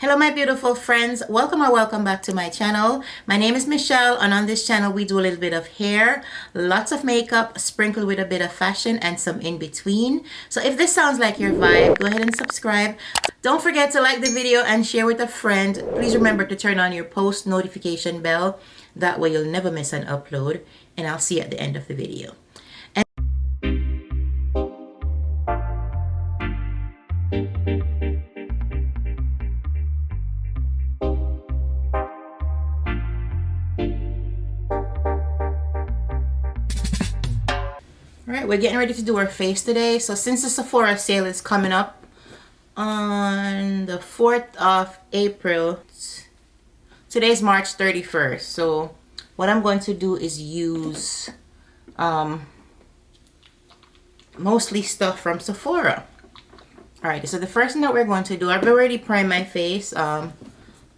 Hello my beautiful friends, welcome or welcome back to my channel. My name is Michelle, and on this channel we do a little bit of hair, lots of makeup, sprinkled with a bit of fashion and some in between. So if this sounds like your vibe, go ahead and subscribe. Don't forget to like the video and share with a friend. Please remember to turn on your post notification bell. That way you'll never miss an upload, and I'll see you at the end of the video. Alright, we're getting ready to do our face today. So since the Sephora sale is coming up on the 4th of April, today's March 31st. So what I'm going to do is use mostly stuff from Sephora. Alright, so the first thing that we're going to do, I've already primed my face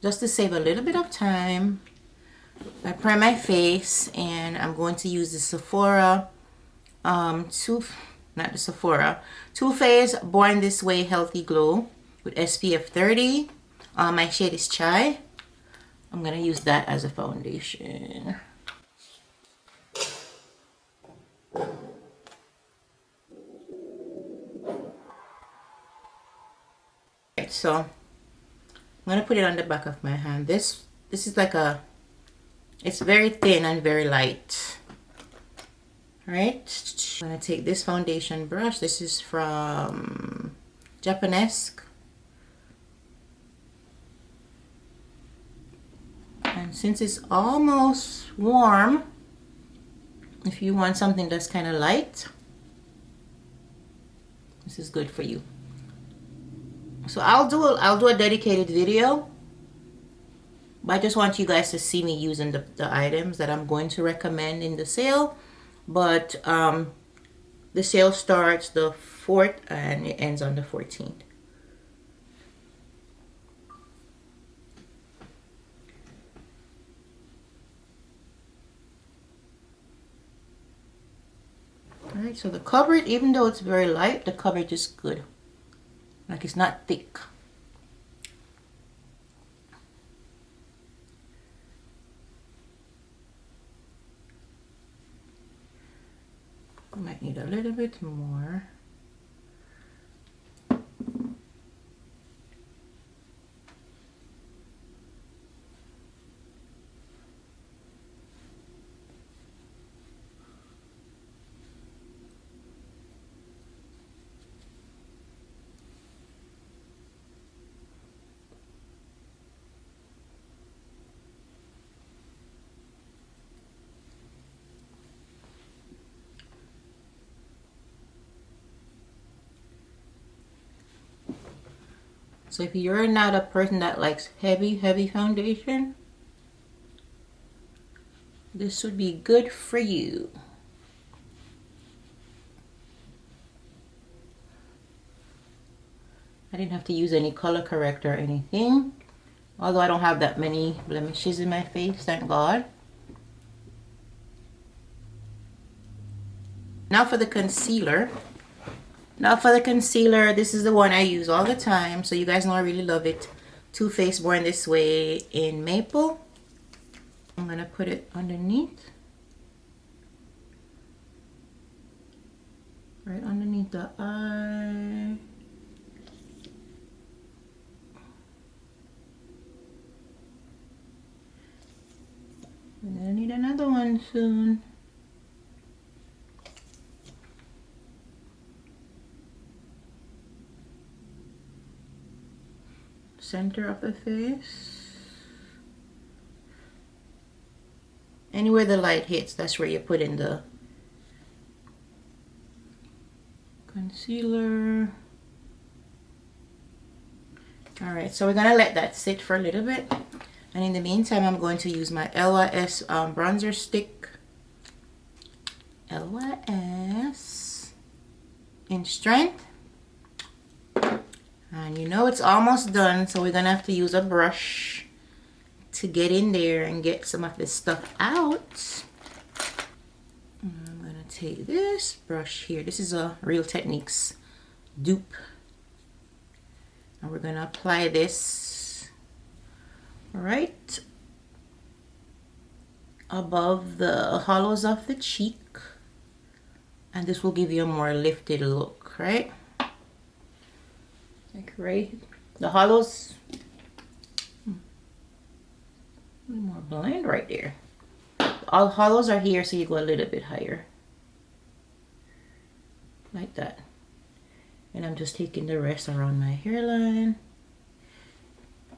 just to save a little bit of time. I prime my face and I'm going to use the Sephora Too Faced Born This Way Healthy Glow with SPF 30. My shade is Chai. I'm gonna use that as a foundation. Right, so I'm gonna put it on the back of my hand. This is like it's very thin and very light. Right, I'm gonna take this foundation brush. This is from Japanesque, and since it's almost warm, if you want something that's kind of light, this is good for you. So I'll do a dedicated video, but I just want you guys to see me using the items that I'm going to recommend in the sale. But the sale starts the 4th and it ends on the 14th. Alright, so the coverage, even though it's very light, the coverage is good. Like, it's not thick. I might need a little bit more. So if you're not a person that likes heavy foundation, this would be good for you. I didn't have to use any color corrector or anything, although I don't have that many blemishes in my face, thank God. Now for the concealer. This is the one I use all the time, so you guys know I really love it. Too Faced Born This Way in Maple. I'm gonna put it underneath. Right underneath the eye. And then I need another one soon. Center of the face. Anywhere the light hits, that's where you put in the concealer. Alright, so we're gonna let that sit for a little bit, and in the meantime I'm going to use my LYS bronzer stick. LYS in Strength. And you know it's almost done, so we're gonna have to use a brush to get in there and get some of this stuff out. I'm gonna take this brush here. This is a Real Techniques dupe. And we're gonna apply this right above the hollows of the cheek, and this will give you a more lifted look, right? Like right, the hollows, a little more blend right there. All hollows are here, so you go a little bit higher, like that. And I'm just taking the rest around my hairline.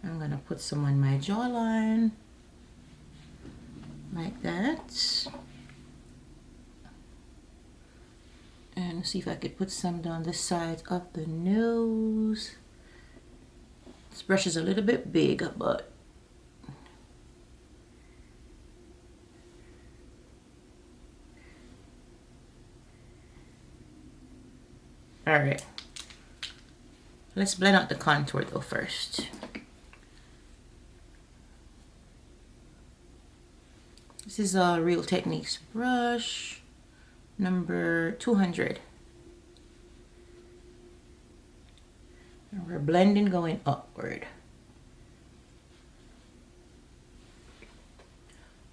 I'm gonna put some on my jawline, like that. And see if I could put some down the side of the nose. This brush is a little bit big, but all right. Let's blend out the contour though first. This is a Real Techniques brush, number 200. And we're blending going upward.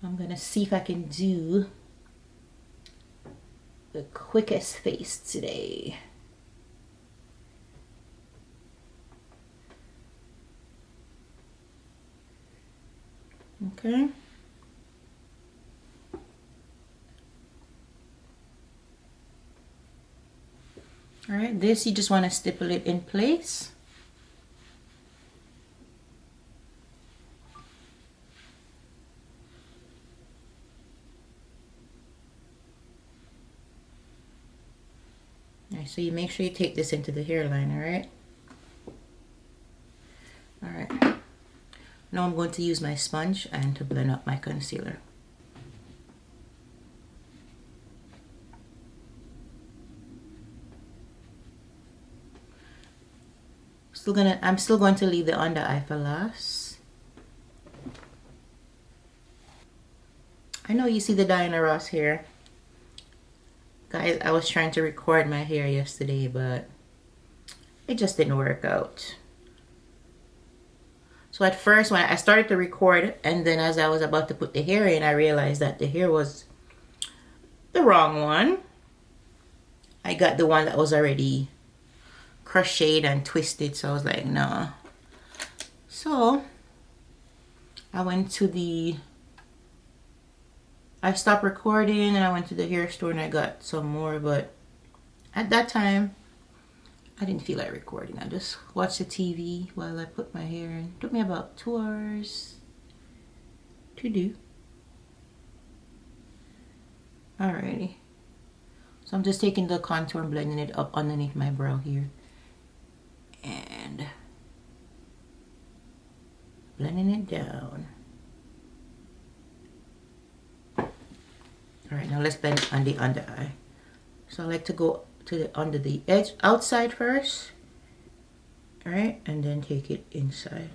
I'm gonna see if I can do the quickest face today. Okay. All right, this you just want to stipple it in place. All right, so you make sure you take this into the hairline, all right? All right. Now I'm going to use my sponge and to blend up my concealer. I'm still going to leave the under eye for last. I know you see the Diana Ross hair. Guys, I was trying to record my hair yesterday, but it just didn't work out. So at first when I started to record, and then as I was about to put the hair in, I realized that the hair was the wrong one. I got the one that was already crocheted and twisted, so I was like, nah. So I stopped recording and I went to the hair store and I got some more, but at that time I didn't feel like recording. I just watched the TV while I put my hair in. It took me about 2 hours to do. Alrighty. So I'm just taking the contour and blending it up underneath my brow here. And blending it down. Alright, now let's blend on the under eye. So I like to go to the under the edge outside first. Alright, and then take it inside.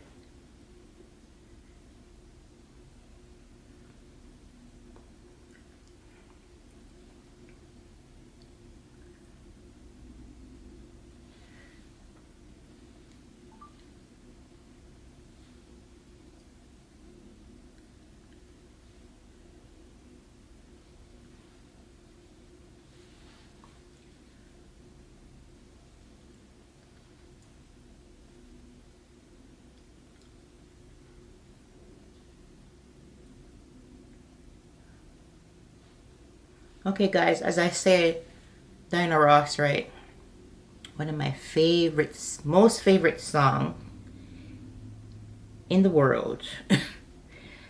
Okay guys, as I said, Diana Ross, right? One of my favorites, most favorite song in the world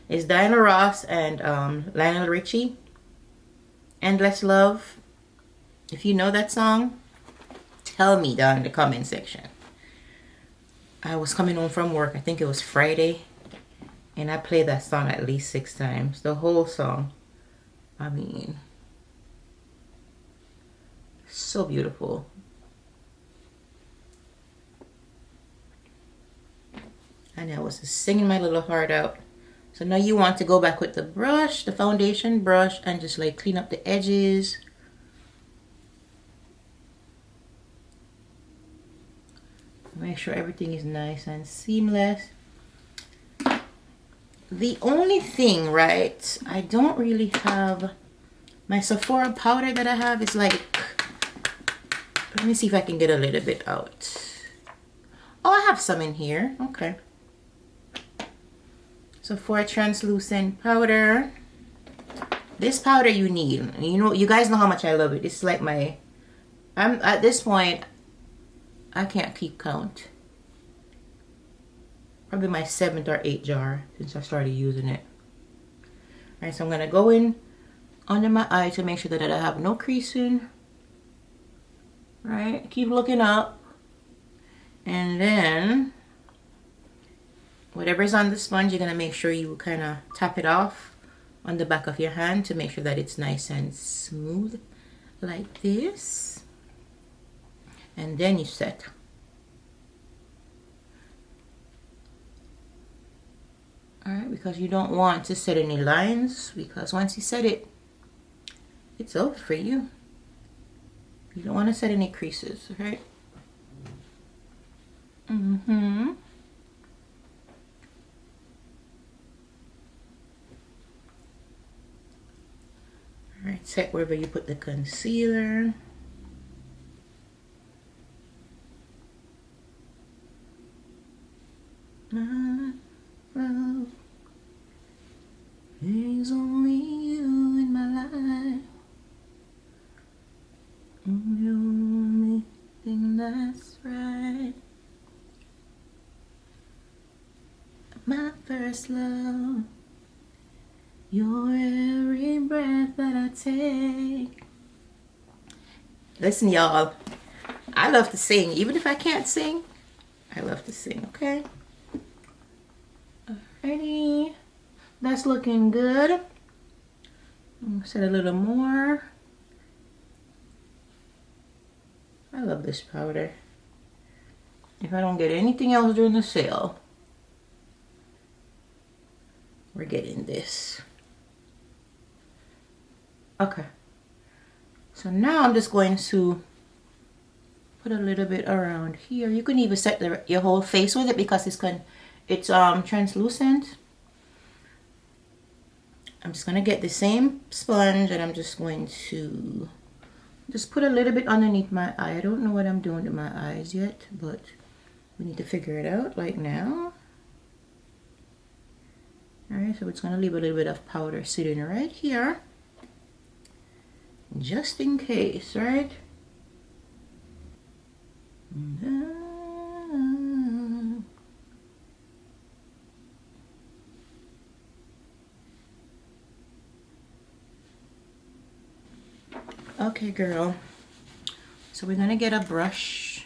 is Diana Ross and Lionel Richie, Endless Love. If you know that song, tell me down in the comment section. I was coming home from work, I think it was Friday, and I played that song at least 6 times, the whole song. I mean, so beautiful. And I was just singing my little heart out. So now you want to go back with the brush, the foundation brush, and just like clean up the edges. Make sure everything is nice and seamless. The only thing, right, I don't really have my Sephora powder that I have is like, let me see if I can get a little bit out. Oh, I have some in here. Okay. Sephora translucent powder. This powder you need. You know, you guys know how much I love it. It's like my, I'm at this point, I can't keep count. Probably my 7th or 8th jar since I started using it. Alright, so I'm gonna go in under my eye to make sure that I have no creasing. Right, keep looking up. And then whatever's on the sponge, you're gonna make sure you kind of tap it off on the back of your hand to make sure that it's nice and smooth like this. And then you set. Alright, because you don't want to set any lines, because once you set it, it's over for you. You don't want to set any creases, right? Alright, set wherever you put the concealer. Love, there's only you in my life. The only thing that's right. My first love. Your every breath that I take. Listen, y'all. I love to sing. Even if I can't sing, I love to sing, okay? Alrighty. That's looking good. I'm gonna set a little more. I love this powder. If I don't get anything else during the sale, we're getting this. Okay. So now I'm just going to put a little bit around here. You can even set your whole face with it because it's translucent. I'm just gonna get the same sponge and I'm just going to just put a little bit underneath my eye. I don't know what I'm doing to my eyes yet, but we need to figure it out like now. Alright, so it's gonna leave a little bit of powder sitting right here. Just in case, right? Okay, girl. So we're gonna get a brush.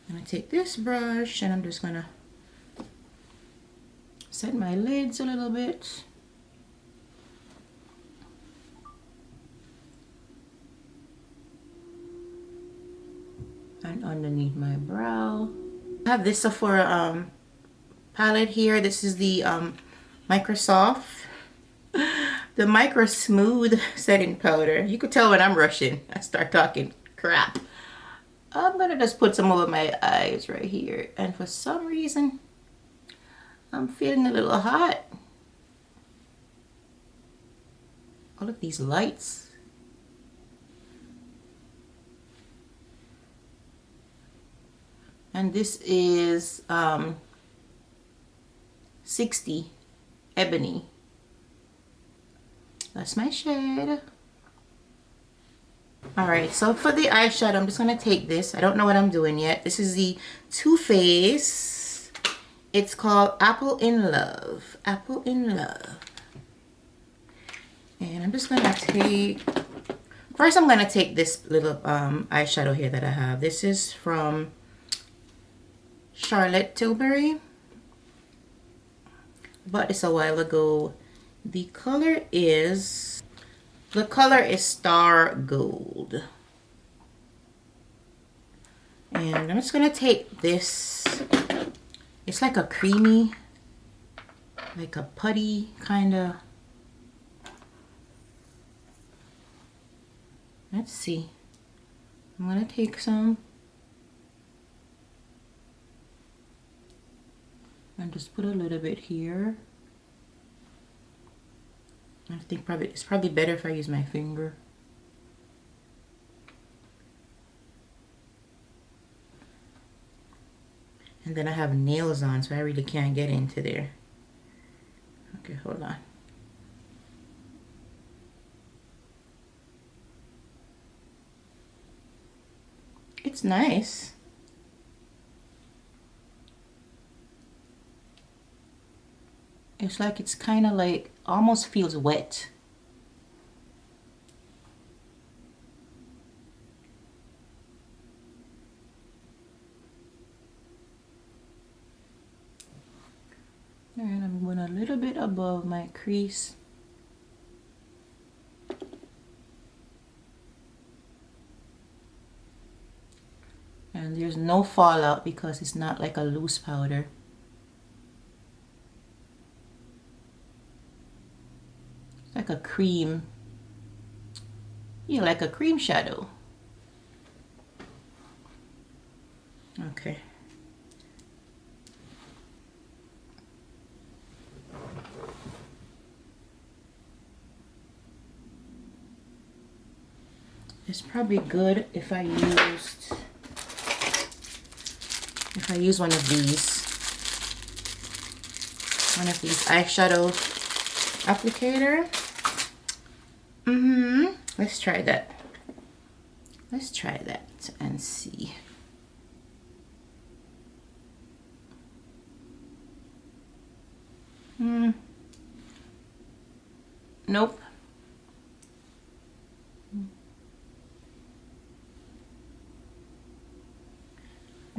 I'm gonna take this brush and I'm just gonna set my lids a little bit. And underneath my brow. I have this Sephora palette here. This is the Microsoft. The Micro Smooth Setting Powder. You could tell when I'm rushing. I start talking crap. I'm gonna just put some over my eyes right here. And for some reason, I'm feeling a little hot. All of these lights. And this is 60 Ebony. That's my shade. Alright, so for the eyeshadow, I'm just going to take this. I don't know what I'm doing yet. This is the Too Faced. It's called Apple in Love. Apple in Love. And I'm just going to take... First, I'm going to take this little eyeshadow here that I have. This is from Charlotte Tilbury. Bought this a while ago. The color is Star Gold. And I'm just gonna take this. It's like a creamy, like a putty kind of. Let's see. I'm gonna take some and just put a little bit here. I think it's probably better if I use my finger. And then I have nails on, so I really can't get into there. Okay, hold on. It's nice. It's like it's kind of like almost feels wet. And I'm going a little bit above my crease. And there's no fallout because it's not like a loose powder. It's like a cream. Yeah, like a cream shadow. Okay. It's probably good if I use one of these eyeshadow applicator. Let's try that. Let's try that and see. Nope.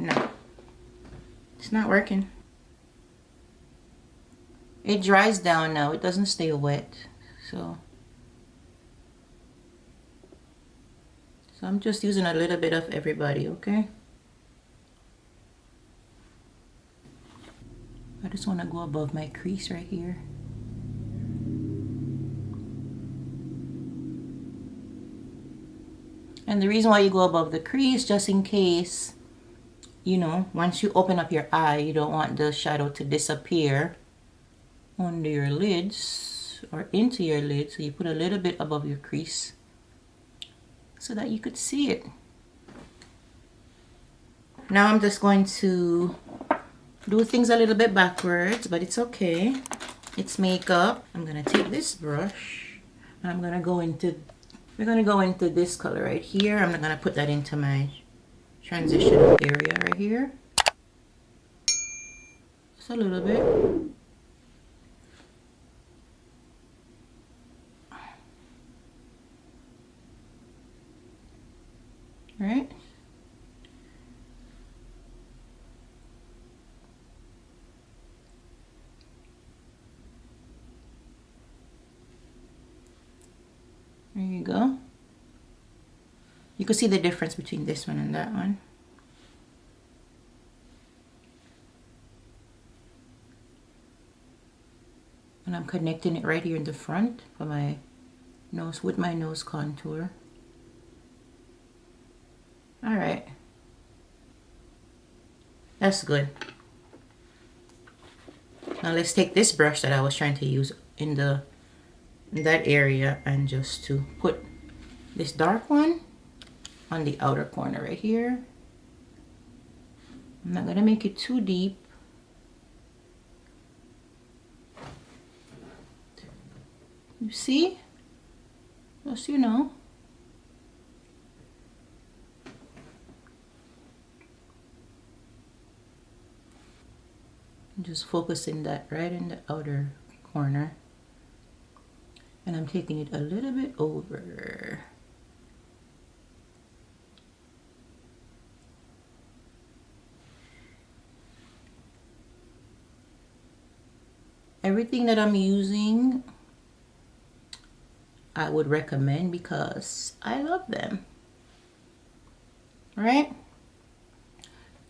No, it's not working. It dries down now. It doesn't stay wet. So I'm just using a little bit of everybody, okay? I just want to go above my crease right here. And the reason why you go above the crease, just in case, you know, once you open up your eye, you don't want the shadow to disappear under your lids or into your lid. So you put a little bit above your crease so that you could see it. Now I'm just going to do things a little bit backwards, but it's okay. It's makeup. I'm gonna take this brush and I'm gonna go into, we're gonna go into this color right here. I'm gonna put that into my transitional area right here. Just a little bit. Right? There you go. You can see the difference between this one and that one. And I'm connecting it right here in the front for my nose, with my nose contour. All right. That's good. Now let's take this brush that I was trying to use in that area and just to put this dark one on the outer corner right here. I'm not gonna make it too deep. You see? Just, you know. I'm just focusing that right in the outer corner. And I'm taking it a little bit over. Everything that I'm using, I would recommend because I love them. Right?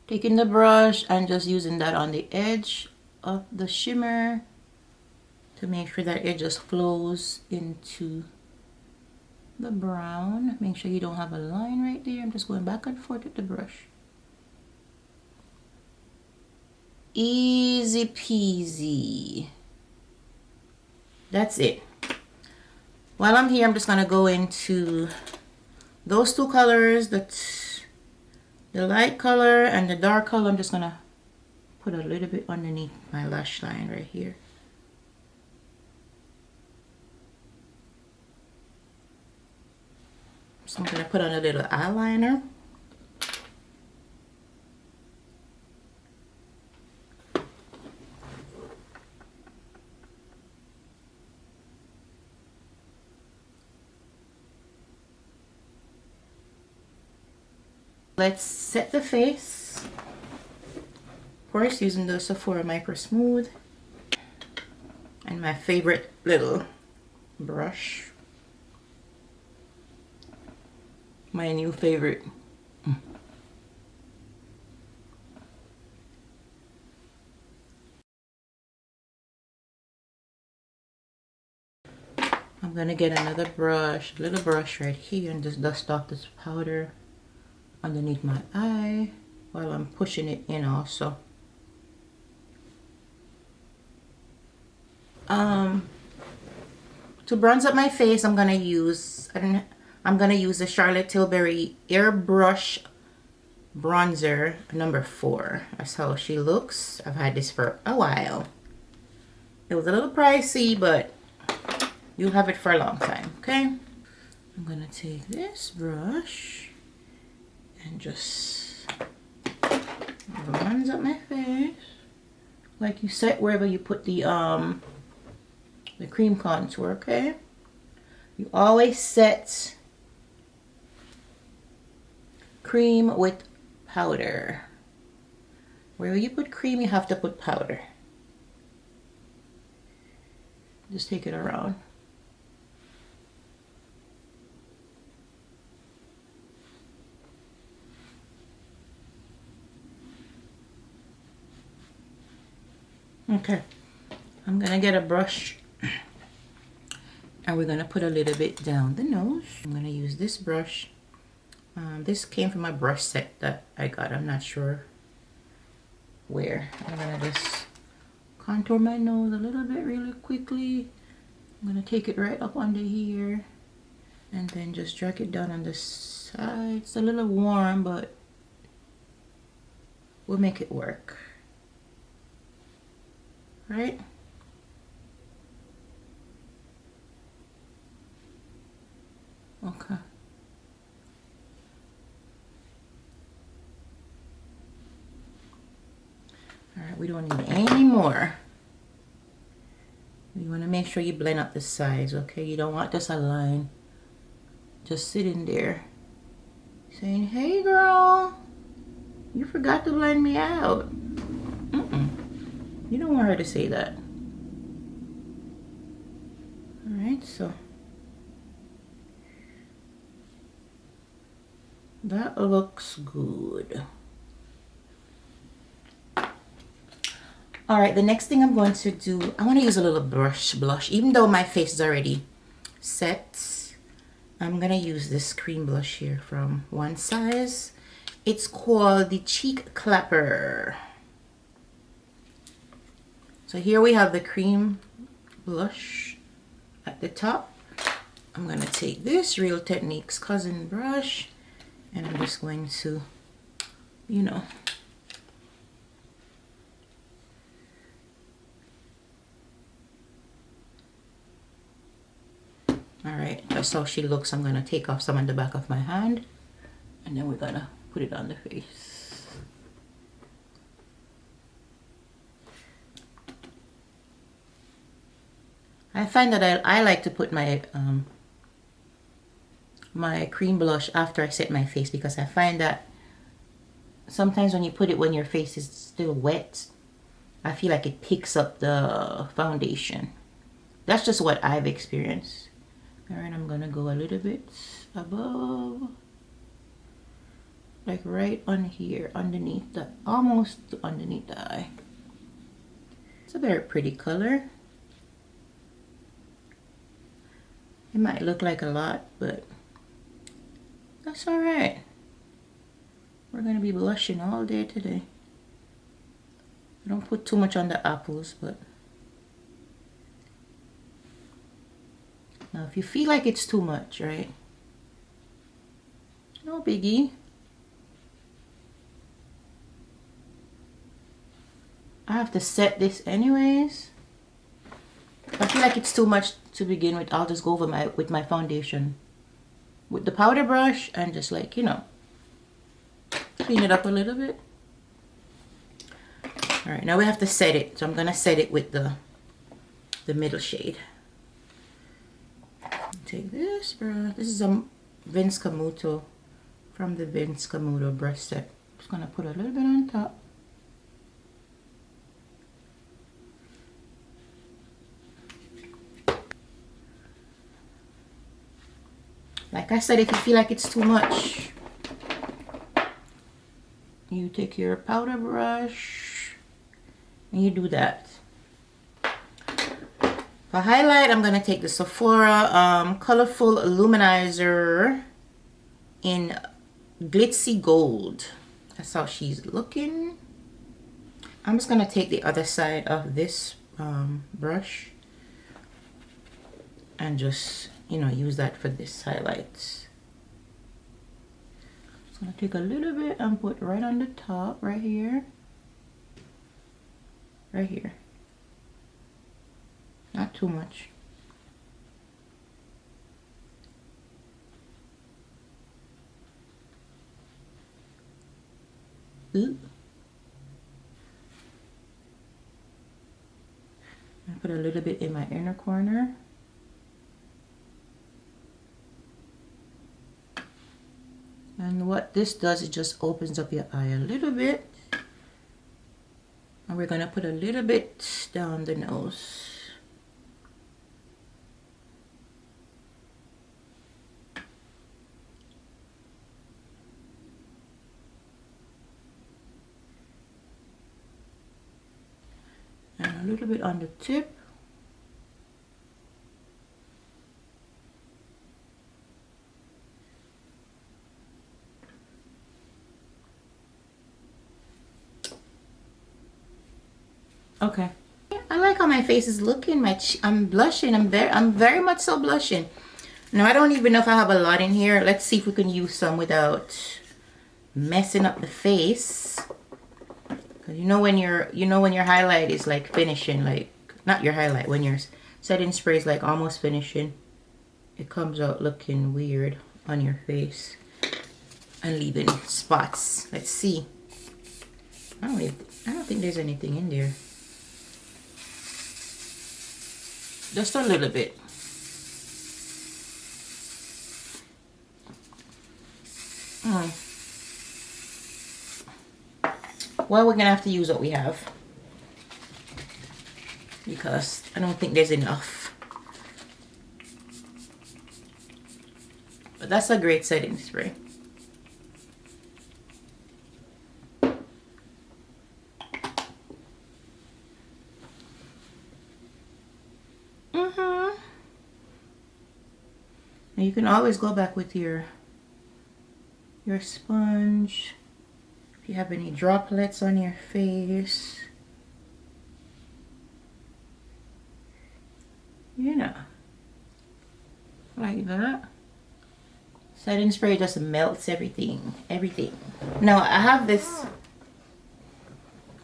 Taking the brush and just using that on the edge of the shimmer to make sure that it just flows into the brown. Make sure you don't have a line right there. I'm just going back and forth with the brush. Easy peasy. That's it. While I'm here, I'm just gonna go into those two colors, the light color and the dark color. I'm just gonna put a little bit underneath my lash line right here. So I'm gonna put on a little eyeliner. Let's set the face. Of course, using the Sephora Micro Smooth and my favorite little brush. My new favorite. I'm gonna get another brush, little brush right here, and just dust off this powder underneath my eye while I'm pushing it in also. To bronze up my face, I'm gonna use the Charlotte Tilbury Airbrush bronzer number 4. That's how she looks. I've had this for a while. It was a little pricey, but you'll have it for a long time, okay? I'm gonna take this brush and just bronze up my face like you set wherever you put the cream contour, okay? You always set cream with powder. Wherever you put cream, you have to put powder. Just take it around. Okay, I'm gonna get a brush and we're gonna put a little bit down the nose. I'm gonna use this brush. This came from a brush set that I got. I'm not sure where. I'm gonna just contour my nose a little bit really quickly. I'm gonna take it right up under here and then just drag it down on the side. It's a little warm, but we'll make it work. Right? Okay. Alright, we don't need any more. You want to make sure you blend up the sides, okay? You don't want just a line just sitting there saying, hey girl, you forgot to blend me out. You don't want her to say that. Alright, so that looks good. Alright, the next thing I'm going to do, I want to use a little blush. Even though my face is already set, I'm going to use this cream blush here from One Size. It's called the Cheek Clapper. So here we have the cream blush at the top. I'm going to take this Real Techniques cousin brush and I'm just going to, you know, alright, that's how she looks. I'm going to take off some on the back of my hand and then we're going to put it on the face. I find that I like to put my my cream blush after I set my face because I find that sometimes when you put it when your face is still wet, I feel like it picks up the foundation. That's just what I've experienced. Alright, I'm gonna go a little bit above, like right on here, underneath the, almost underneath the eye. It's a very pretty color. It might look like a lot, but that's alright. We're gonna be blushing all day today. I don't put too much on the apples, but Now, if you feel like it's too much, right? No biggie. I have to set this anyways. If I feel like it's too much to begin with, I'll just go over with my foundation with the powder brush and just, like, you know, clean it up a little bit. All right, now we have to set it. So I'm gonna set it with the middle shade. Take this brush. This is a Vince Camuto from the Vince Camuto brush set. Just gonna put a little bit on top. Like I said, if you feel like it's too much, you take your powder brush and you do that. For highlight, I'm gonna take the Sephora Colorful Luminizer in Glitzy Gold. That's how she's looking. I'm just gonna take the other side of this brush and just, you know, use that for this highlights. So I'm gonna take a little bit and put right on the top, right here. Right here. Not too much. Ooh. I put a little bit in my inner corner. And what this does, it just opens up your eye a little bit. And we're gonna put a little bit down the nose. And a little bit on the tip. Okay. I like how my face is looking. I'm blushing. I'm very much so blushing. Now I don't even know if I have a lot in here. Let's see if we can use some without messing up the face. Cause you know when your highlight is like finishing, like not your highlight, when your setting spray is like almost finishing, it comes out looking weird on your face and leaving spots. Let's see. I don't think there's anything in there. Just a little bit. Well, we're gonna have to use what we have because I don't think there's enough. But that's a great setting spray. And you can always go back with your sponge if you have any droplets on your face. You know, like that. Setting spray just melts everything. Now I have this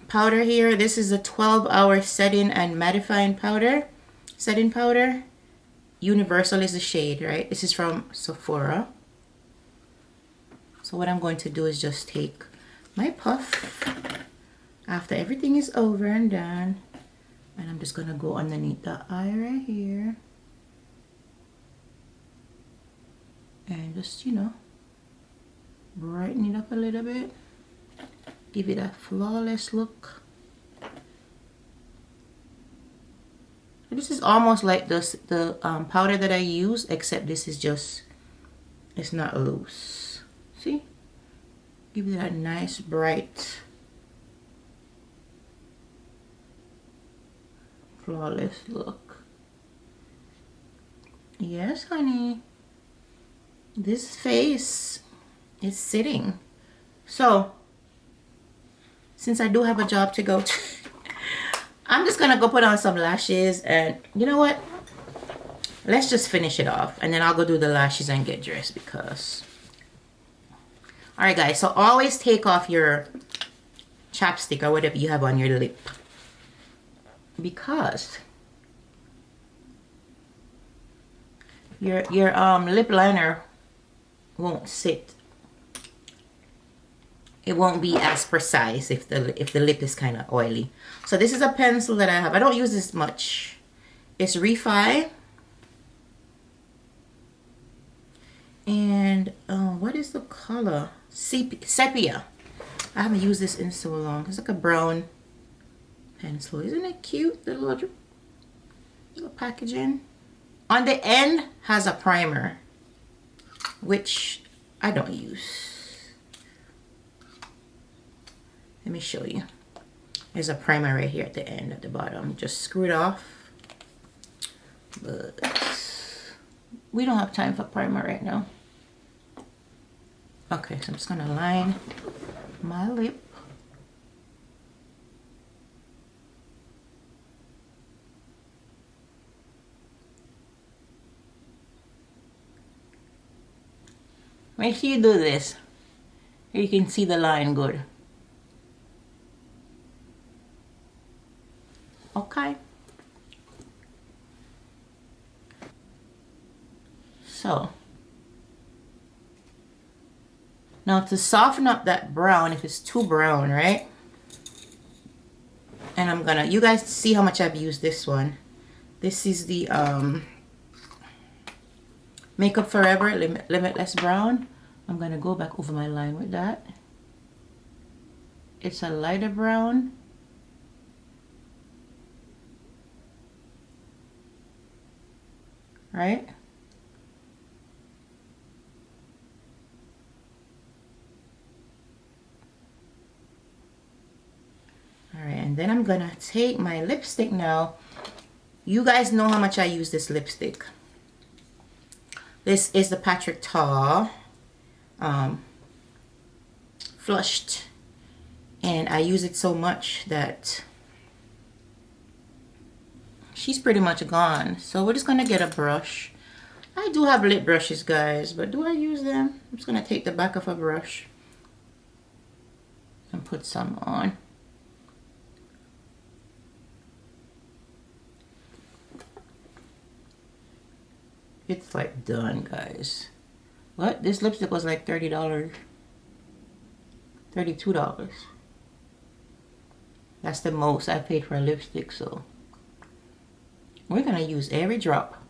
powder here. This is a 12-hour setting and mattifying powder. Setting powder. Universal is the shade, right? This is from Sephora. So what I'm going to do is just take my puff after everything is over and done, and I'm just gonna go underneath the eye right here and just, you know, brighten it up a little bit, give it a flawless look. This is almost like the powder that I use, except this is just, it's not loose. See? Give it that nice bright, flawless look. Yes, honey. This face is sitting. So, since I do have a job to go to, I'm just gonna go put on some lashes, and you know what? let's just finish it off, and then I'll go do the lashes and get dressed because... Alright guys, so always take off your chapstick or whatever you have on your lip, because your lip liner won't sit. It won't be as precise if the lip is kind of oily. So this is a pencil that I have. I don't use this much. It's Refy. And what is the color? Sepia. I haven't used this in so long. It's like a brown pencil. Isn't it cute? The little packaging. On the end has a primer, which I don't use. Let me show you. There's a primer right here at the end, at the bottom. Just screw it off. But we don't have time for primer right now. Okay, so I'm just gonna line my lip. Make sure you do this. Here you can see the line good. Okay. So now to soften up that brown, if it's too brown, right? And I'm gonna, you guys see how much I've used this one. This is the Makeup Forever Limitless Brown. I'm gonna go back over my line with that. It's a lighter brown. Right? Alright, and then I'm gonna take my lipstick now. You guys know how much I use this lipstick. This is the Patrick Ta Flushed. And I use it so much that she's pretty much gone. So we're just gonna get a brush. I do have lip brushes, guys, but do I use them? I'm just gonna take the back of a brush and put some on. It's like done, guys. What? This lipstick was like $30. $32. That's the most I paid for a lipstick, so we're gonna use every drop.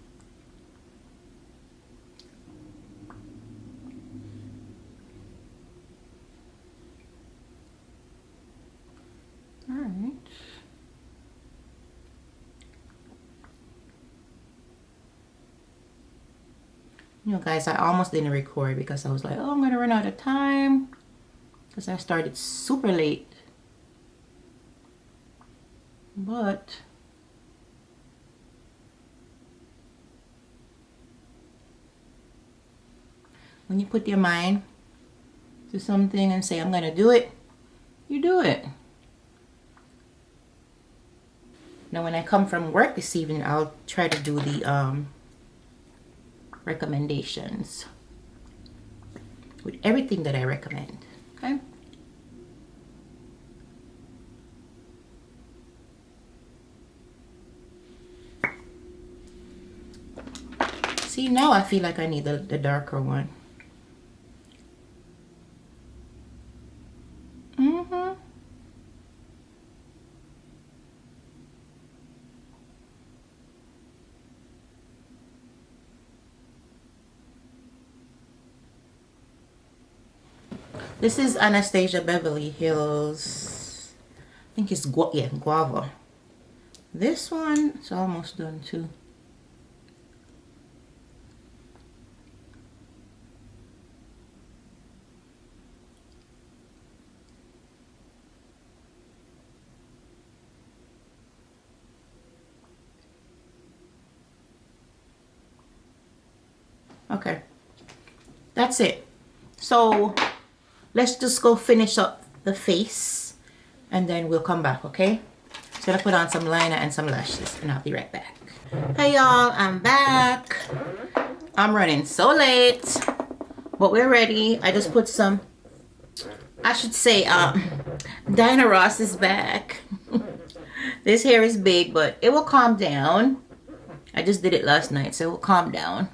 All right. You know, guys, I almost didn't record because I was like, oh, I'm gonna run out of time because I started super late. But when you put your mind to something and say, I'm gonna do it, you do it. Now, when I come from work this evening, I'll try to do the recommendations with everything that I recommend. Okay. See, now I feel like I need the darker one. This is Anastasia Beverly Hills. I think it's Guava. This one is almost done too. Okay, that's it. So let's just go finish up the face and then we'll come back, okay? So I'm gonna put on some liner and some lashes, and I'll be right back. Hey y'all, I'm back. I'm running so late, but we're ready. I just put some, I should say, Diana Ross is back. This hair is big, but it will calm down. I just did it last night, so it will calm down.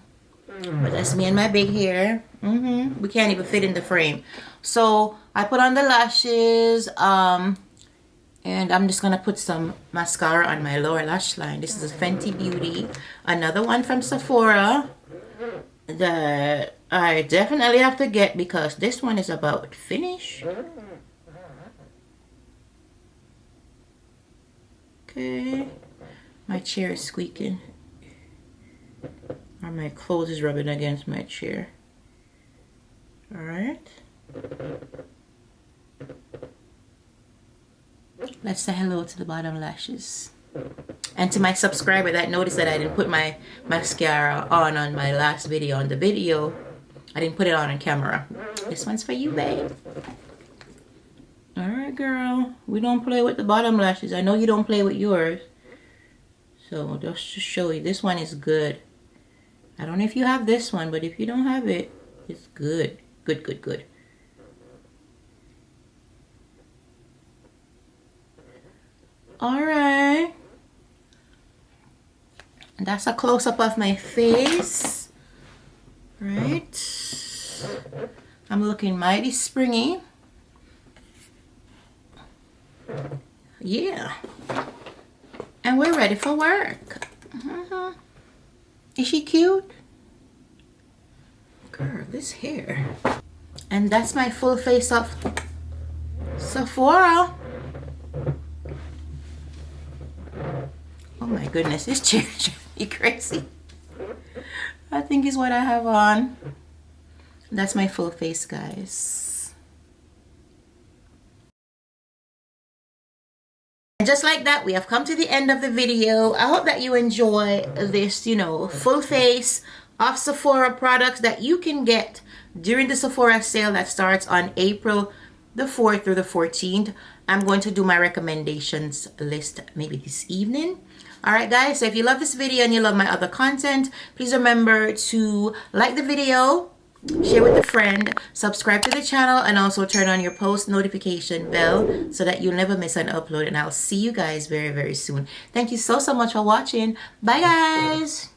But that's me and my big hair. We can't even fit in the frame. So I put on the lashes, and I'm just gonna put some mascara on my lower lash line. This is a Fenty Beauty, another one from Sephora that I definitely have to get because this one is about finish. Okay, my chair is squeaking, or my clothes is rubbing against my chair. All right. Let's say hello to the bottom lashes. And to my subscriber that noticed that I didn't put my mascara on my last video. On the video, I didn't put it on camera. This one's for you, babe. Alright, girl. We don't play with the bottom lashes. I know you don't play with yours. So, just to show you, this one is good. I don't know if you have this one, but if you don't have it, it's good. Good, good, good. Alright. That's a close-up of my face. Right. I'm looking mighty springy. Yeah. And we're ready for work. Is she cute? Girl, this hair. And that's my full face of Sephora. Oh my goodness, this chair is driving me crazy. I think is what I have on. That's my full face, guys. And just like that, we have come to the end of the video. I hope that you enjoy this, you know, full face of Sephora products that you can get during the Sephora sale that starts on April the 4th through the 14th. I'm going to do my recommendations list maybe this evening. Alright guys, so if you love this video and you love my other content, please remember to like the video, share with a friend, subscribe to the channel, and also turn on your post notification bell so that you'll never miss an upload. And I'll see you guys very, very soon. Thank you so much for watching. Bye guys!